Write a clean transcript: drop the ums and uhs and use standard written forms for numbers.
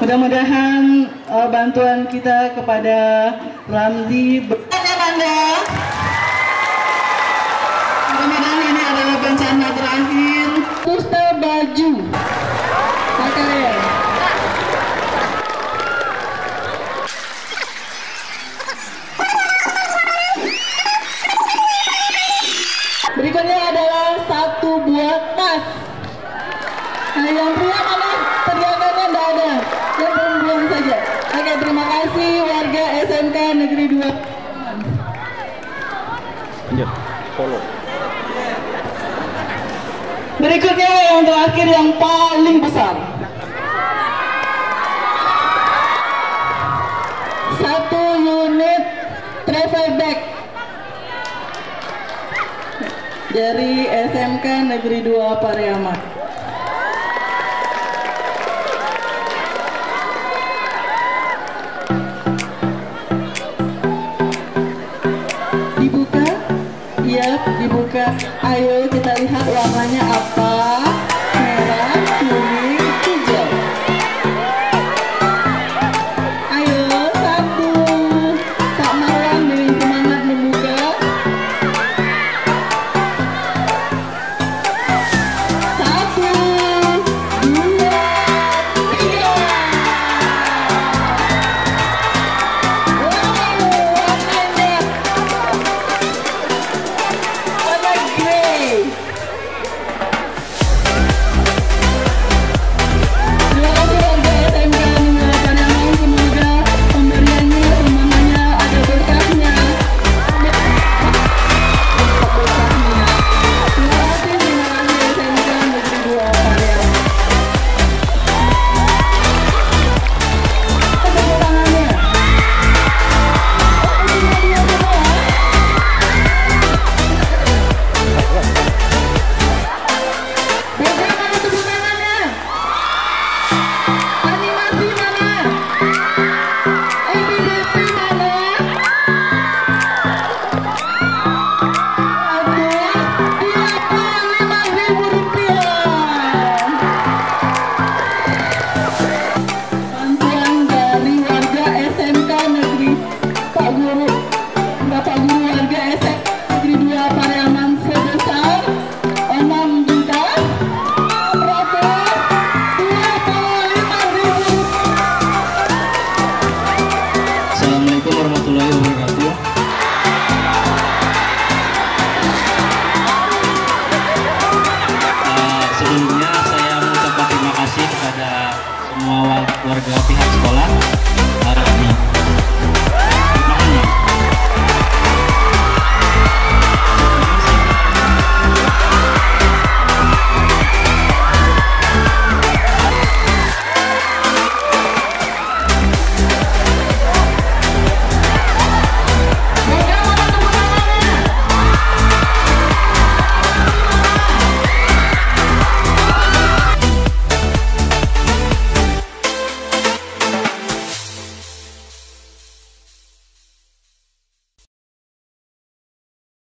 Mudah-mudahan bantuan kita kepada Ramzy Anda. Mudah-mudahan ini adalah bencana terakhir. Pusta baju pakaian. Berikutnya adalah 1 buah tas. Nah, yang pria mana? Teriakannya tidak ada. Yang perempuan saja. Oke, terima kasih warga SMK Negeri 2. Lanjut, follow. Berikutnya yang terakhir yang paling besar. 1 unit travel bag dari SMK Negeri 2 Pariaman. Dibuka? Iya, dibuka. Ayo kita lihat warnanya apa. Merah, kuning, hijau. Ayo, 1. Kak Marwan dengan semangat membuka. 1, 2, 3. Wow, warnanya warna grey. Terima kasih warga SMK Negeri Pariaman. Semoga pemberiannya semuanya ada berkahnya. Terima kasih SMK Negeri 2 Pariaman. Tepuk tangannya. Oh, ini dia semua. Bagaimana tepuk tangannya? Animasi mana? Evidence mana? Rp35.000. Bantuan dari warga SMK Negeri Pak Guru, Bapak Guru warga SMK Negeri 2 Pariaman sebesar 6 juta berapa? Rp25.000. Assalamualaikum warahmatullahi wabarakatuh. Sebelumnya saya mengucapkan terima kasih kepada semua warga pihak sekolah.